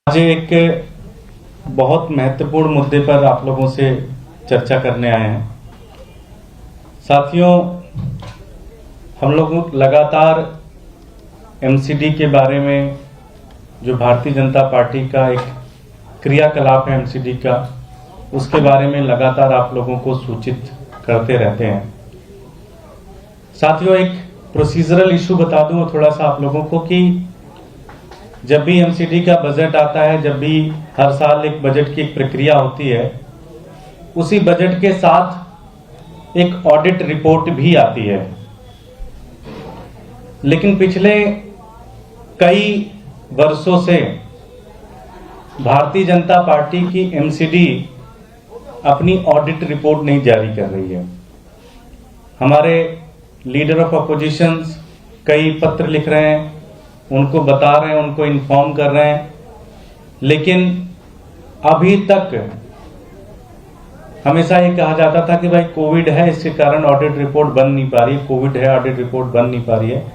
आज एक बहुत महत्वपूर्ण मुद्दे पर आप लोगों से चर्चा करने आए हैं। साथियों, हम लोग लगातार एमसीडी के बारे में, जो भारतीय जनता पार्टी का एक क्रियाकलाप है एमसीडी का, उसके बारे में लगातार आप लोगों को सूचित करते रहते हैं। साथियों, एक प्रोसीजरल इशू बता दूं थोड़ा सा आप लोगों को कि जब भी एमसीडी का बजट आता है, जब भी हर साल एक बजट की एक प्रक्रिया होती है, उसी बजट के साथ एक ऑडिट रिपोर्ट भी आती है। लेकिन पिछले कई वर्षों से भारतीय जनता पार्टी की एमसीडी अपनी ऑडिट रिपोर्ट नहीं जारी कर रही है। हमारे लीडर ऑफ अपोजिशंस कई पत्र लिख रहे हैं, उनको बता रहे हैं, उनको इन्फॉर्म कर रहे हैं, लेकिन अभी तक हमेशा ये कहा जाता था कि भाई कोविड है, इसके कारण ऑडिट रिपोर्ट बन नहीं पा रही है, कोविड है ऑडिट रिपोर्ट बन नहीं पा रही है।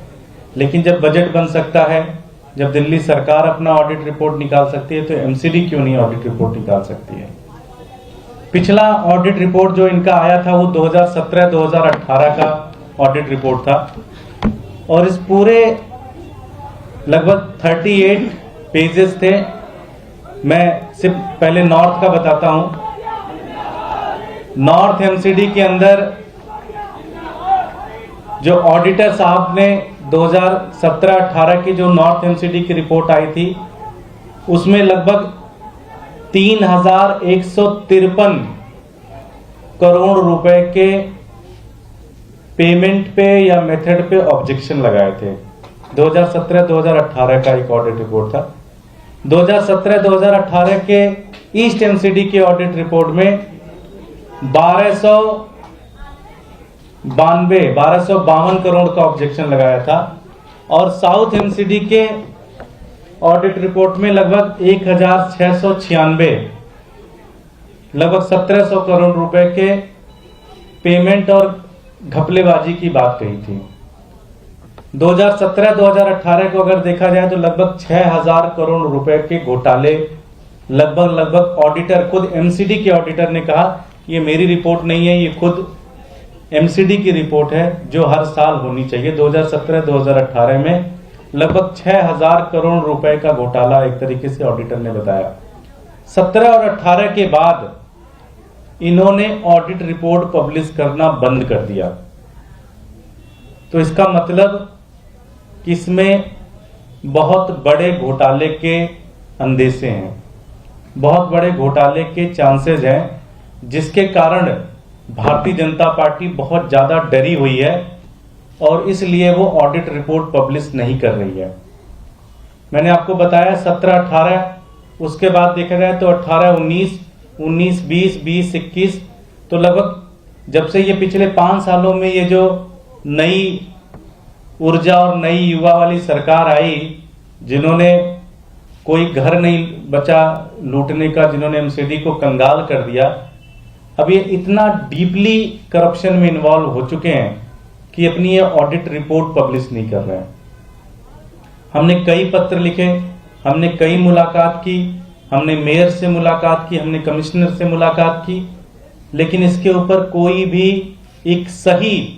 लेकिन जब बजट बन सकता है, जब दिल्ली सरकार अपना ऑडिट रिपोर्ट निकाल सकती है, तो एमसीडी क्यों नहीं ऑडिट रिपोर्ट निकाल सकती है। पिछला ऑडिट रिपोर्ट जो इनका आया था वो 2017-2018 का ऑडिट रिपोर्ट था, और इस पूरे लगभग 38 पेजेस थे। मैं सिर्फ पहले नॉर्थ का बताता हूं। नॉर्थ एमसीडी के अंदर जो ऑडिटर साहब ने 2017-18 की जो नॉर्थ एमसीडी की रिपोर्ट आई थी, उसमें लगभग 3153 करोड़ रुपए के पेमेंट पे या मेथड पे ऑब्जेक्शन लगाए थे। 2017-2018 का एक ऑडिट रिपोर्ट था। 2017-2018 के ईस्ट एमसीडी के ऑडिट रिपोर्ट में 1252 करोड़ का ऑब्जेक्शन लगाया था, और साउथ एमसीडी के ऑडिट रिपोर्ट में लगभग 1696, लगभग 1700 करोड़ रुपए के पेमेंट और घपलेबाजी की बात कही थी। 2017-2018 को अगर देखा जाए तो लगभग 6000 करोड़ रुपए के घोटाले लगभग ऑडिटर, खुद एमसीडी के ऑडिटर ने कहा ये मेरी रिपोर्ट नहीं है, ये खुद एमसीडी की रिपोर्ट है जो हर साल होनी चाहिए। 2017-2018 में लगभग 6000 करोड़ रुपए का घोटाला एक तरीके से ऑडिटर ने बताया। 17 और 18 के बाद इन्होंने ऑडिट रिपोर्ट पब्लिश करना बंद कर दिया। तो इसका मतलब कि इसमें बहुत बड़े घोटाले के अंदेशे हैं, बहुत बड़े घोटाले के चांसेस हैं, जिसके कारण भारतीय जनता पार्टी बहुत ज्यादा डरी हुई है और इसलिए वो ऑडिट रिपोर्ट पब्लिश नहीं कर रही है। मैंने आपको बताया 17-18, उसके बाद देखा जाए तो 18-19, 19-20, 20-21, तो लगभग जब से ये पिछले 5 सालों में ये जो नई ऊर्जा और नई युवा वाली सरकार आई, जिन्होंने कोई घर नहीं बचा लूटने का, जिन्होंने एमसीडी को कंगाल कर दिया, अब ये इतना डीपली करप्शन में इन्वॉल्व हो चुके हैं कि अपनी ये ऑडिट रिपोर्ट पब्लिश नहीं कर रहे हैं। हमने कई पत्र लिखे, हमने कई मुलाकात की, हमने मेयर से मुलाकात की, हमने कमिश्नर से मुलाकात की, लेकिन इसके ऊपर कोई भी एक सही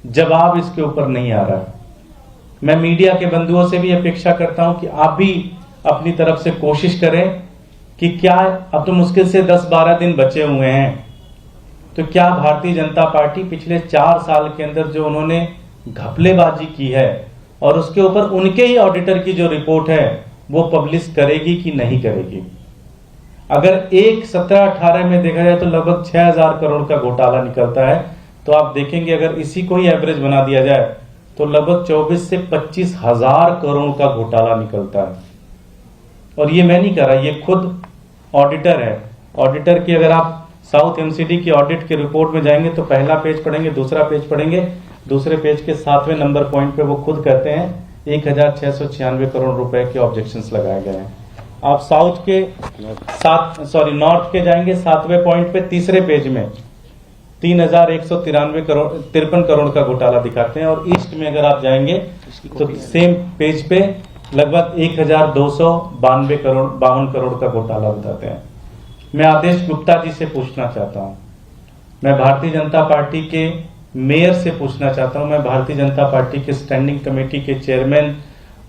जवाब इसके ऊपर नहीं आ रहा है। मैं मीडिया के बंधुओं से भी अपेक्षा करता हूं कि आप भी अपनी तरफ से कोशिश करें कि क्या, अब तो मुश्किल से 10-12 दिन बचे हुए हैं, तो क्या भारतीय जनता पार्टी पिछले 4 साल के अंदर जो उन्होंने घपलेबाजी की है और उसके ऊपर उनके ही ऑडिटर की जो रिपोर्ट है वो पब्लिश करेगी कि नहीं करेगी। अगर एक 17-18 में देखा जाए तो लगभग 6000 करोड़ का घोटाला निकलता है, तो आप देखेंगे अगर इसी को ही एवरेज बना दिया जाए तो लगभग 24 से 25 हजार करोड़ का घोटाला निकलता है। और ये मैं नहीं कह रहा, ये खुद ऑडिटर है। ऑडिटर की अगर आप साउथ एमसीडी की ऑडिट की रिपोर्ट में जाएंगे तो पहला पेज पढ़ेंगे, दूसरा पेज पढ़ेंगे, दूसरे पेज के 7वें नंबर पॉइंट पे वो खुद कहते हैं 1696 करोड़ रुपए के ऑब्जेक्शंस लगाए गए हैं। आप नॉर्थ के जाएंगे 7वें पॉइंट पे, तीसरे पेज में 3153 करोड़ का घोटाला दिखाते हैं, और ईस्ट में अगर आप जाएंगे तो सेम पेज पे लगभग 1292 करोड़ 52 करोड़ का घोटाला बताते हैं। मैं आदेश गुप्ता जी से पूछना चाहता हूं, मैं भारतीय जनता पार्टी के मेयर से पूछना चाहता हूं, मैं भारतीय जनता पार्टी के स्टैंडिंग कमेटी के चेयरमैन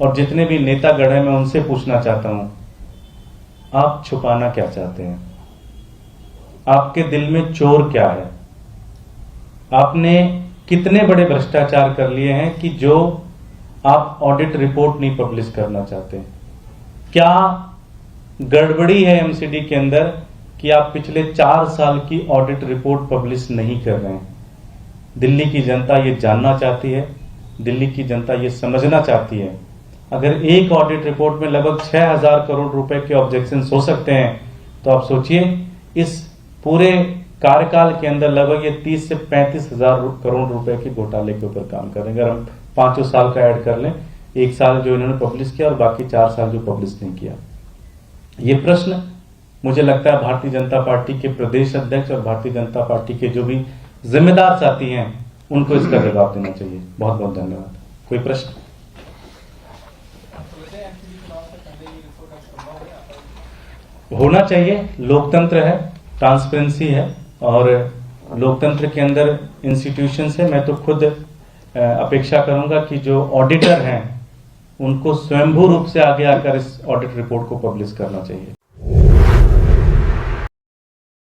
और जितने भी नेतागण हैं मैं उनसे पूछना चाहता हूं, आप छुपाना क्या चाहते हैं? आपके दिल में चोर क्या है? आपने कितने बड़े भ्रष्टाचार कर लिए हैं कि जो आप ऑडिट रिपोर्ट नहीं पब्लिश करना चाहते? क्या गड़बड़ी है एमसीडी के अंदर कि आप पिछले 4 साल की ऑडिट रिपोर्ट पब्लिश नहीं कर रहे हैं? दिल्ली की जनता ये जानना चाहती है, दिल्ली की जनता ये समझना चाहती है। अगर एक ऑडिट रिपोर्ट में लगभग 6000 करोड़ रुपए के ऑब्जेक्शंस हो सकते हैं, तो आप सोचिए इस पूरे कार्यकाल के अंदर लगभग ये 30 से 35 हजार करोड़ रुपए के घोटाले के ऊपर काम करेंगे। अगर हम 5 साल का ऐड कर लें, 1 साल जो इन्होंने पब्लिश किया और बाकी 4 साल जो पब्लिश नहीं किया। ये प्रश्न मुझे लगता है भारतीय जनता पार्टी के प्रदेश अध्यक्ष और भारतीय जनता पार्टी के जो भी जिम्मेदार साथी हैं उनको इसका जवाब देना चाहिए। बहुत बहुत धन्यवाद। कोई प्रश्न? होना चाहिए, लोकतंत्र है, ट्रांसपेरेंसी है और लोकतंत्र के अंदर इंस्टीट्यूशंस है। मैं तो खुद अपेक्षा करूंगा कि जो ऑडिटर हैं उनको स्वयंभू रूप से आगे आकर इस ऑडिट रिपोर्ट को पब्लिश करना चाहिए।